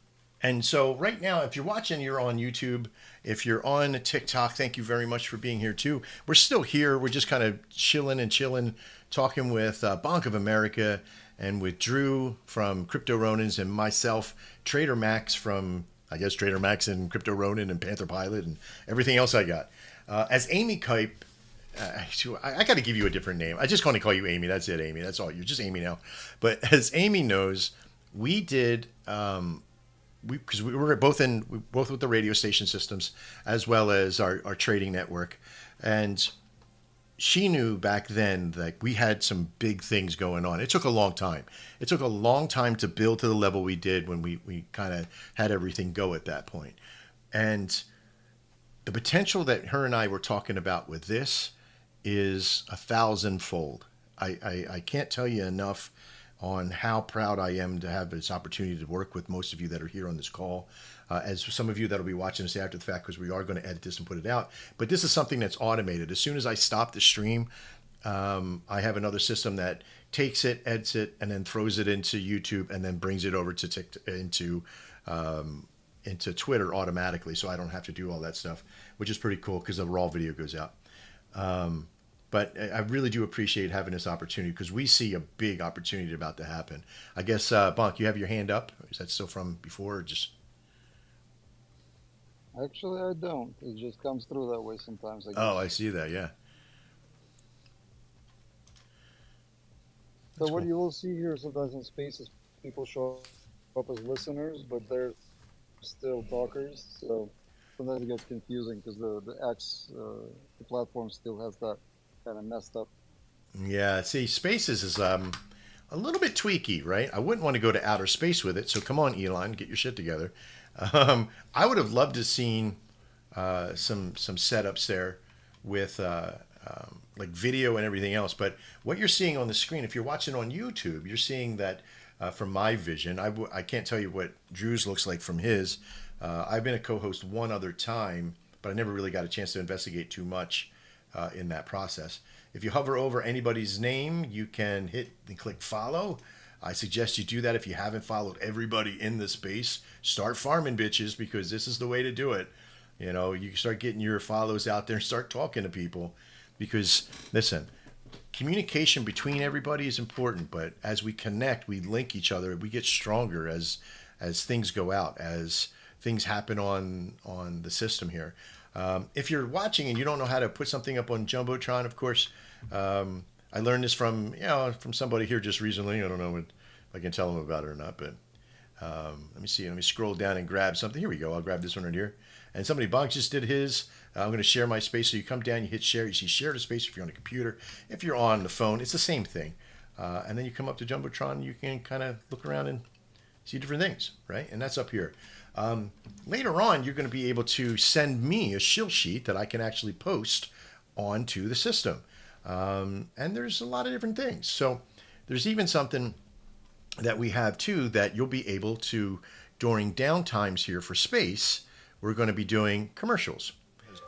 And so right now, if you're watching, you're on YouTube. If you're on TikTok, thank you very much for being here too. We're still here. We're just kind of chilling, talking with Bonk of America and with Drew from Crypto Ronins and myself, Trader Max from, I guess, Trader Max and Crypto Ronin and Panther Pilot and everything else I got. As Amy Kipe, I got to give you a different name. I just want to call you Amy. That's it, Amy. That's all. You're just Amy now. But as Amy knows, we did. Because we were both with the radio station systems as well as our trading network, and she knew back then that we had some big things going on. It took a long time. It took a long time to build to the level we did when we kind of had everything go at that point. And the potential that her and I were talking about with this is 1,000-fold. I can't tell you enough on how proud I am to have this opportunity to work with most of you that are here on this call. As some of you that will be watching this after the fact, because we are going to edit this and put it out. But this is something that's automated. As soon as I stop the stream, I have another system that takes it, edits it, and then throws it into YouTube, and then brings it over to into Twitter automatically, so I don't have to do all that stuff, which is pretty cool because the raw video goes out. But I really do appreciate having this opportunity because we see a big opportunity about to happen. I guess, Bonk, you have your hand up. Is that still from before or just? Actually, I don't. It just comes through that way sometimes. I Oh, guess. I see that. Yeah. So That's what cool. you will see here sometimes in spaces, people show up as listeners, but they're still talkers. So sometimes it gets confusing because the X, the platform still has that kind of messed up. Yeah. See, Spaces is a little bit tweaky, right? I wouldn't want to go to outer space with it. So come on, Elon, get your shit together. I would have loved to seen some setups there with like video and everything else. But what you're seeing on the screen, if you're watching on YouTube, you're seeing that from my vision. I can't tell you what Drew's looks like from his. I've been a co-host one other time, but I never really got a chance to investigate too much in that process. If you hover over anybody's name, you can hit and click follow. I suggest you do that if you haven't followed everybody in the space. Start farming, bitches, because this is the way to do it. You know, you start getting your follows out there and start talking to people. Because, listen, communication between everybody is important, but as we connect, we link each other, we get stronger as things go out, as things happen on the system here. If you're watching and you don't know how to put something up on Jumbotron, of course, I learned this from somebody here just recently. I don't know if I can tell them about it or not, but let me see. Let me scroll down and grab something. Here we go. I'll grab this one right here. And somebody, Bonk, just did his. I'm going to share my space. So you come down, you hit share. You see share to space if you're on a computer. If you're on the phone, it's the same thing. And then you come up to Jumbotron, and you can kind of look around and see different things, right? And that's up here. Later on, you're going to be able to send me a shill sheet that I can actually post onto the system. And there's a lot of different things. So there's even something that we have too that you'll be able to, during downtimes here for space, we're going to be doing commercials.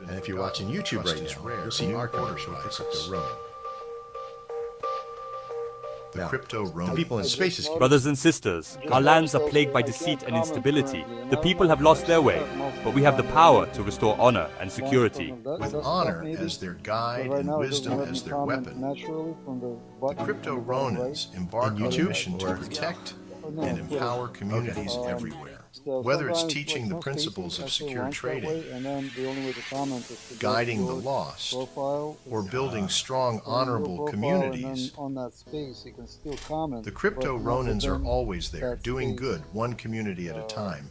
And if you're watching YouTube right now, you'll see our commercial for Crypto Ronin. The Crypto Ronin. The people in space is Brothers and sisters, our lands are plagued by deceit and instability. The people have lost their way, but we have the power to restore honor and security. with honor as their guide and wisdom as their weapon. The Crypto Ronins embark on a mission to protect and empower communities everywhere. Whether it's teaching the principles of secure trading, guiding the lost, or building strong, honorable communities, the Crypto Ronins are always there, doing good, one community at a time.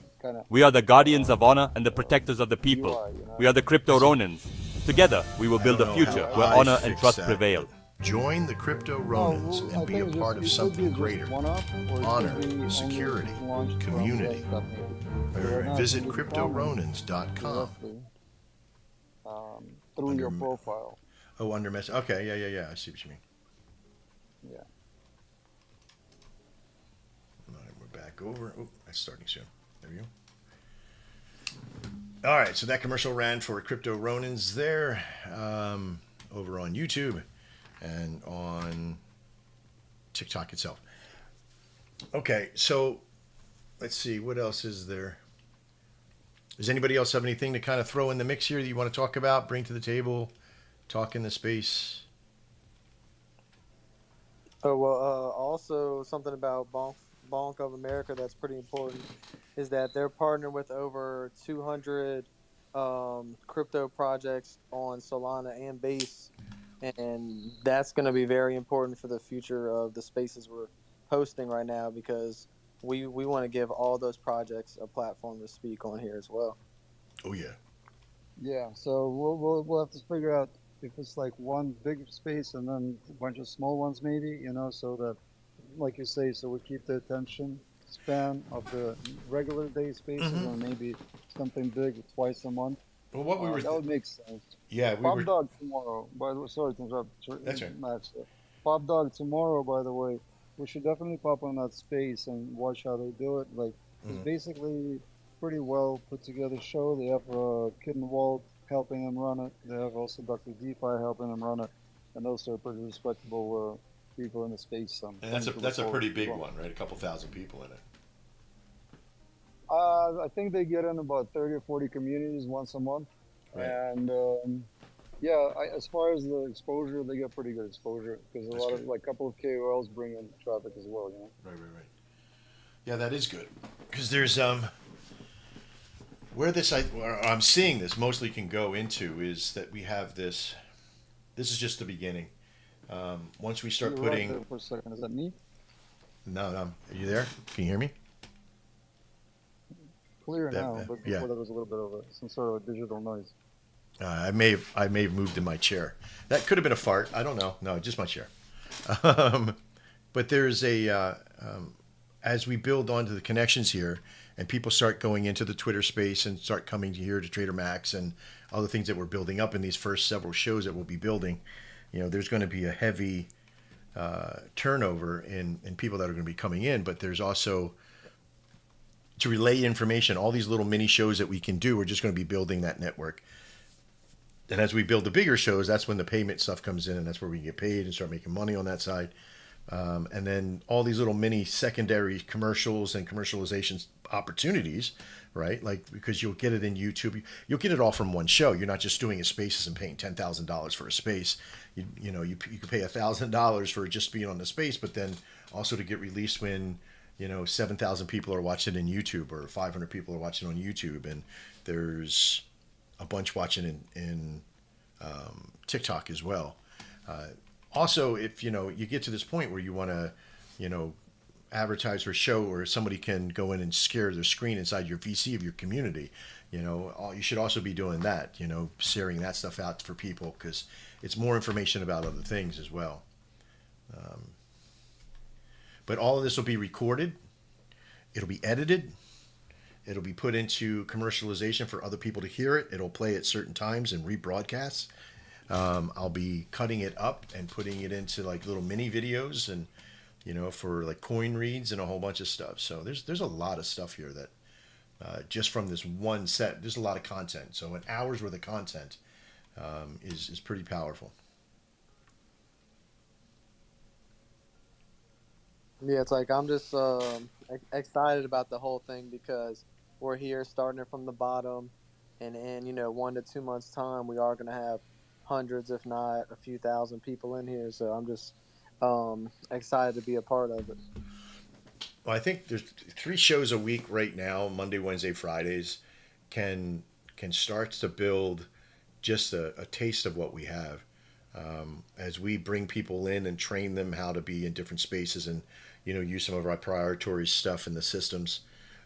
We are the guardians of honor and the protectors of the people. We are the Crypto Ronins. Together, we will build a future where honor and trust prevail. Join the Crypto Ronins and be a part of something greater. Honor, security, community. Visit CryptoRonins.com. Through your profile. Oh, under message. Okay, yeah. I see what you mean. Yeah. All right, we're back over. Oh, that's starting soon. There we go. All right, so that commercial ran for Crypto Ronins there, over on YouTube and on TikTok itself. Okay, so let's see, what else is there? Does anybody else have anything to kind of throw in the mix here that you want to talk about, bring to the table, talk in the space? Oh, well, also something about Bonk of America that's pretty important is that they're partnered with over 200 crypto projects on Solana and Base, and that's going to be very important for the future of the spaces we're hosting right now, because we want to give all those projects a platform to speak on here as well. Oh yeah. Yeah, so we'll have to figure out if it's like one big space and then a bunch of small ones maybe, so that, like you say, so we keep the attention span of the regular day spaces, and maybe something big twice a month. Well, what we were that would make sense. Yeah, Pop Dog tomorrow. By the way, sorry to interrupt. That's right. Max. Pop Dog tomorrow. By the way, we should definitely pop on that space and watch how they do it. Like, it's basically pretty well put together show. They have Kid and Walt helping them run it. They have also Dr. DeFi helping them run it, and those are pretty respectable people in the space. And that's a pretty big one, right? A couple thousand people in it. I think they get in about 30 or 40 communities once a month. Right. And as far as the exposure, they get pretty good exposure because a lot of a couple of KOLs bring in traffic as well. Right. Yeah, that is good because there's where I'm seeing this mostly can go into is that we have this. This is just the beginning. Once we start putting. Right there for a second. Is that me? No. Are you there? Can you hear me? Clear now, but before there was a little bit of some sort of a digital noise. I may have moved in my chair. That could have been a fart. I don't know. No, just my chair. But there's as we build onto the connections here, and people start going into the Twitter space and start coming here to Trader Maxx and other things that we're building up in these first several shows that we'll be building, there's going to be a heavy turnover in people that are going to be coming in. But there's also to relay information, all these little mini shows that we can do, we're just going to be building that network. And as we build the bigger shows, that's when the payment stuff comes in, and that's where we can get paid and start making money on that side. And then all these little mini secondary commercials and commercialization opportunities, right? Like, because you'll get it in YouTube. You'll get it all from one show. You're not just doing a spaces and paying $10,000 for a space. You could pay $1,000 for just being on the space, but then also to get released when 7,000 people are watching in YouTube or 500 people are watching on YouTube, and there's a bunch watching in TikTok as well. Also, if you get to this point where you want to advertise for a show, or somebody can go in and scare their screen inside your VC of your community, you should also be doing that, sharing that stuff out for people, because it's more information about other things as well. But all of this will be recorded. It'll be edited. It'll be put into commercialization for other people to hear it. It'll play at certain times and rebroadcasts. I'll be cutting it up and putting it into like little mini videos and, for like coin reads and a whole bunch of stuff. So there's a lot of stuff here that just from this one set, there's a lot of content. So an hour's worth of content is pretty powerful. Yeah, it's like I'm just excited about the whole thing because we're here starting it from the bottom, and in 1 to 2 months time we are going to have hundreds, if not a few thousand people in here. So I'm just excited to be a part of it. Well, I think there's 3 shows a week right now, Monday, Wednesday, Fridays, can start to build just a taste of what we have. As we bring people in and train them how to be in different spaces and use some of our proprietary stuff in the systems,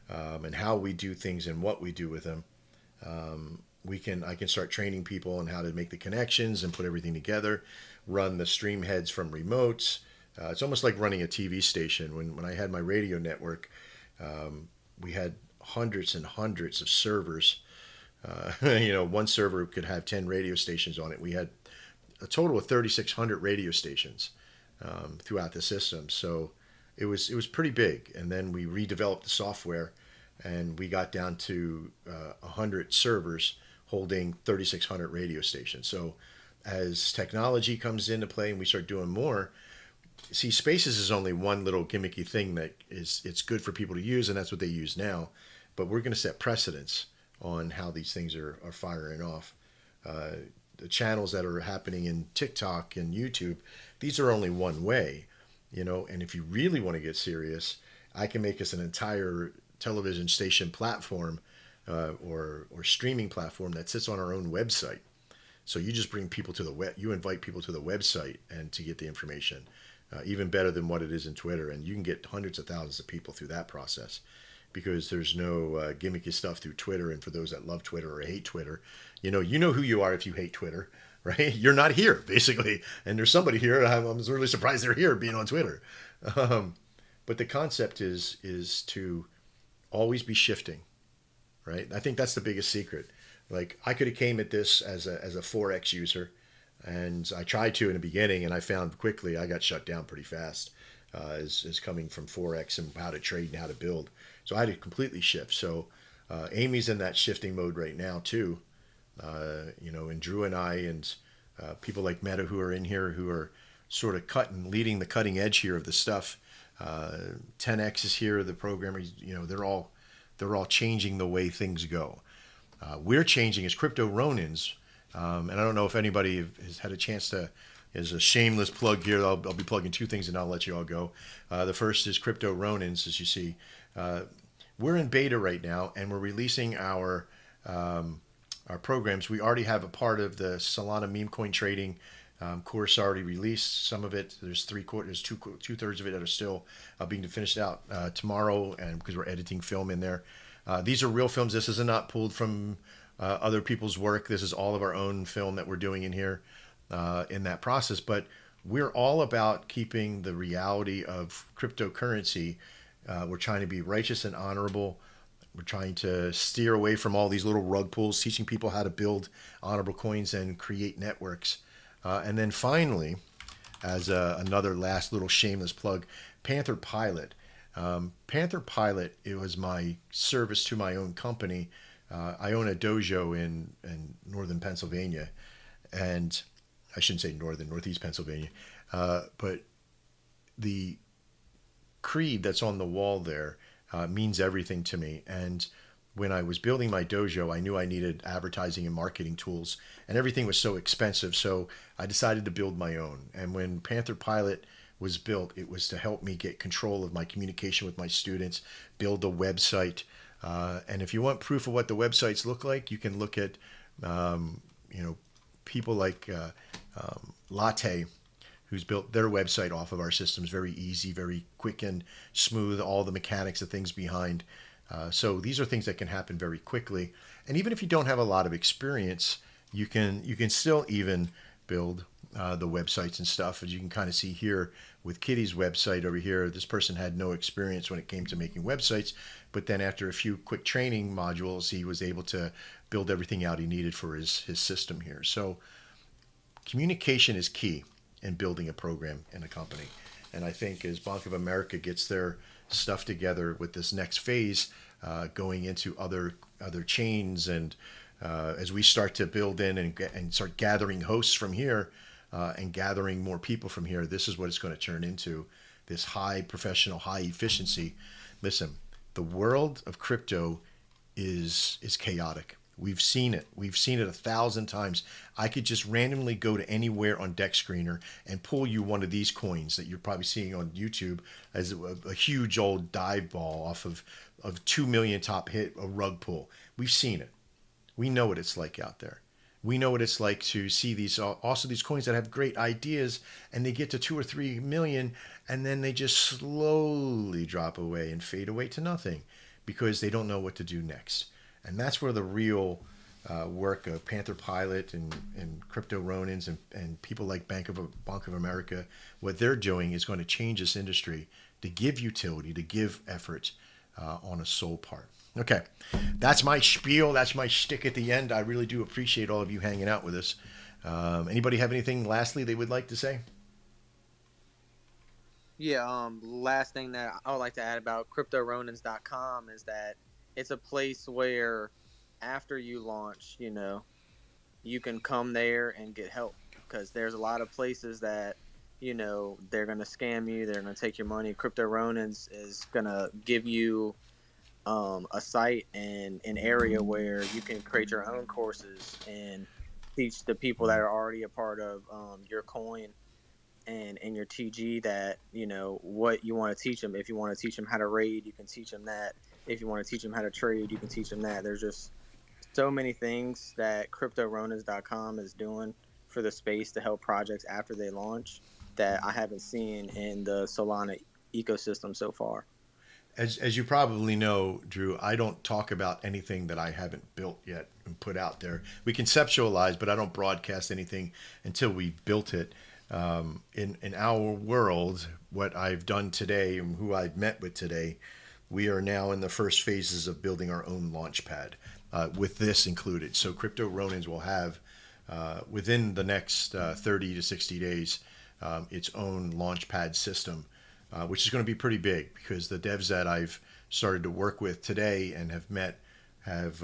and how we do things and what we do with them. I can start training people on how to make the connections and put everything together, run the stream heads from remotes. It's almost like running a TV station. When I had my radio network, we had hundreds and hundreds of servers. One server could have 10 radio stations on it. We had a total of 3,600 radio stations throughout the system. So it was pretty big. And then we redeveloped the software, and we got down to 100 servers holding 3,600 radio stations. So as technology comes into play and we start doing more, see, Spaces is only one little gimmicky thing that it's good for people to use, and that's what they use now. But we're going to set precedents on how these things are firing off. The channels that are happening in TikTok and YouTube, these are only one way, and if you really want to get serious, I can make us an entire television station platform or streaming platform that sits on our own website. So you just bring people to you invite people to the website and to get the information, even better than what it is in Twitter. And you can get hundreds of thousands of people through that process because there's no gimmicky stuff through Twitter. And for those that love Twitter or hate Twitter, you know who you are if you hate Twitter, right? You're not here, basically. And there's somebody here. I'm really surprised they're here being on Twitter. But the concept is to always be shifting, right? I think that's the biggest secret. Like, I could have came at this as a Forex user, and I tried to in the beginning, and I found quickly I got shut down pretty fast as coming from Forex and how to trade and how to build. So I had to completely shift. So Amy's in that shifting mode right now too. And Drew and I and people like Meta who are in here who are sort of leading the cutting edge here of the stuff. 10X is here, the programmers, they're all changing the way things go. We're changing as Crypto Ronins, and I don't know if anybody has had a chance to. Is a shameless plug here. I'll be plugging 2 things and I'll let you all go. The first is Crypto Ronins, as you see. We're in beta right now, and we're releasing our programs. We already have a part of the Solana meme coin trading course already released. Some of it, there's 2/3 of it that are still being finished out tomorrow, and because we're editing film in there. These are real films. This is not pulled from other people's work. This is all of our own film that we're doing in here in that process. But we're all about keeping the reality of cryptocurrency. We're trying to be righteous and honorable. We're trying to steer away from all these little rug pulls, teaching people how to build honorable coins and create networks. And then finally, as another last little shameless plug, Panther Pilot. Panther Pilot, it was my service to my own company. I own a dojo in northern Pennsylvania, and I shouldn't say northeast Pennsylvania, but the creed that's on the wall there means everything to me. And when I was building my dojo, I knew I needed advertising and marketing tools, and everything was so expensive. So I decided to build my own. And when Panther Pilot was built, it was to help me get control of my communication with my students, build a website. And if you want proof of what the websites look like, you can look at, people like Latte, who's built their website off of our systems. Very easy, very quick and smooth, all the mechanics, the things behind. So these are things that can happen very quickly. And even if you don't have a lot of experience, you can still even build the websites and stuff. As you can kind of see here with Kitty's website over here, this person had no experience when it came to making websites, but then after a few quick training modules, he was able to build everything out he needed for his system here. So communication is key in building a program in a company. And I think as Bank of America gets their stuff together with this next phase, going into other chains, and as we start to build in and start gathering hosts from here, and gathering more people from here, this is what it's going to turn into, this high professional, high efficiency. Listen, the world of crypto is chaotic. We've seen it. We've seen it 1,000 times. I could just randomly go to anywhere on Deck Screener and pull you one of these coins that you're probably seeing on YouTube as a huge old dive ball off of 2 million top hit, a rug pull. We've seen it. We know what it's like out there. We know what it's like to see these coins that have great ideas, and they get to 2 or 3 million, and then they just slowly drop away and fade away to nothing because they don't know what to do next. And that's where the real work of Panther Pilot and Crypto Ronins and people like Bank of America, what they're doing is going to change this industry to give utility, to give effort on a soul part. Okay, that's my spiel. That's my shtick at the end. I really do appreciate all of you hanging out with us. Anybody have anything lastly they would like to say? Yeah, last thing that I would like to add about CryptoRonins.com is that it's a place where after you launch, you can come there and get help, because there's a lot of places that, they're going to scam you. They're going to take your money. Crypto Ronins is going to give you a site and an area where you can create your own courses and teach the people that are already a part of your coin and your TG that, what you want to teach them. If you want to teach them how to raid, you can teach them that. If you want to teach them how to trade, you can teach them that. There's just so many things that CryptoRonins.com is doing for the space to help projects after they launch that I haven't seen in the Solana ecosystem so far. As you probably know, Drew, I don't talk about anything that I haven't built yet and put out there. We conceptualize, but I don't broadcast anything until we've built it. In our world, what I've done today and who I've met with today, we are now in the first phases of building our own launch pad, with this included. So Crypto Ronins will have, within the next 30 to 60 days, its own launch pad system, which is going to be pretty big, because the devs that I've started to work with today and have met have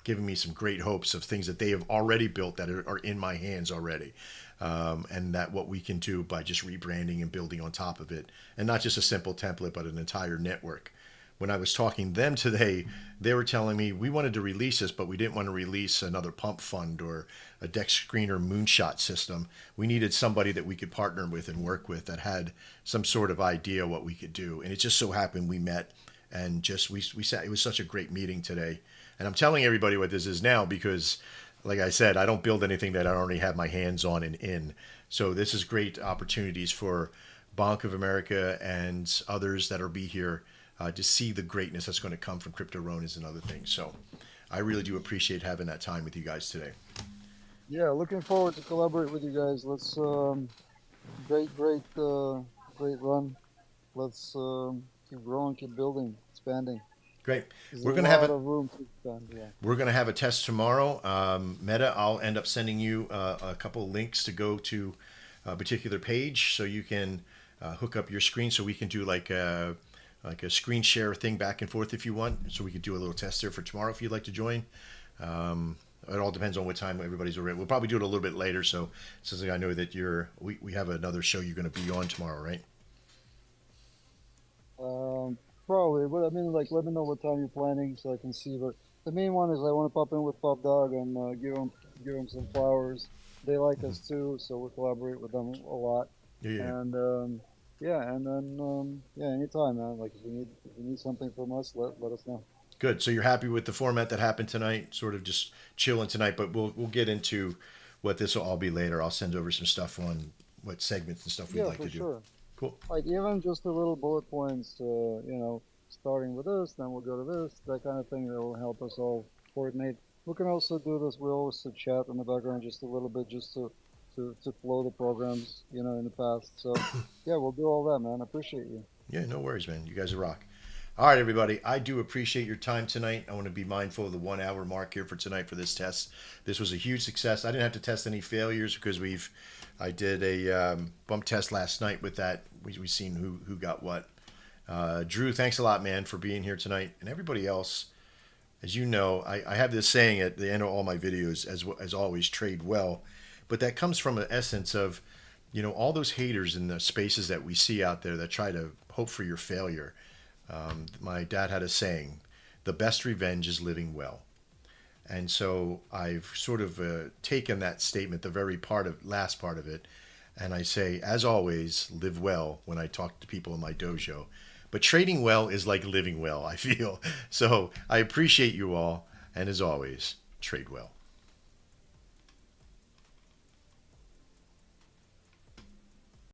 given me some great hopes of things that they have already built that are in my hands already. And that what we can do by just rebranding and building on top of it, and not just a simple template, but an entire network. When I was talking to them today, they were telling me we wanted to release this, but we didn't want to release another pump fund or a Deck Screener moonshot system. We needed somebody that we could partner with and work with that had some sort of idea what we could do. And it just so happened we met and just we sat. It was such a great meeting today. And I'm telling everybody what this is now because, like I said, I don't build anything that I don't already have my hands on and in. So this is great opportunities for Bank of America and others that'll be here to see the greatness that's going to come from Crypto Ronins and other things. So I really do appreciate having that time with you guys today. Yeah, looking forward to collaborate with you guys. Let's great run. Let's keep growing, keep building, expanding. Great. There's We're a going to have lot of room to expand. Yeah. We're going to have a test tomorrow. Meta, I'll end up sending you a couple links to go to a particular page so you can hook up your screen, so we can do like a screen share thing back and forth if you want. So we could do a little test there for tomorrow if you'd like to join. It all depends on what time everybody's already. We'll probably do it a little bit later. So since I know that we have another show you're going to be on tomorrow, right? Probably, but I mean, like, let me know what time you're planning so I can see. But the main one is I want to pop in with Pop Dog and give them some flowers. They like us too, so we collaborate with them a lot. Yeah. And anytime, man. Like, if you need something from us, let us know. Good. So you're happy with the format that happened tonight? Sort of just chilling tonight, but we'll get into what this will all be later. I'll send over some stuff on what segments and stuff we'd like to do. Sure. Cool. Like, even just the little bullet points, starting with this, then we'll go to this, that kind of thing that will help us all coordinate. We can also do this. We always chat in the background just a little bit, just to to flow the programs, in the past. So yeah, we'll do all that, man. I appreciate you. Yeah, no worries, man. You guys are rock. All right, everybody. I do appreciate your time tonight. I want to be mindful of the 1 hour mark here for tonight for this test. This was a huge success. I didn't have to test any failures because I did a bump test last night with that. We seen who got what. Drew, thanks a lot, man, for being here tonight, and everybody else. As you know, I have this saying at the end of all my videos, as always, trade well, but that comes from an essence of, all those haters in the spaces that we see out there that try to hope for your failure. My dad had a saying, the best revenge is living well. And so I've sort of taken that statement, the very last part of it, and I say, as always, live well when I talk to people in my dojo. But trading well is like living well, I feel. So I appreciate you all, and as always, trade well.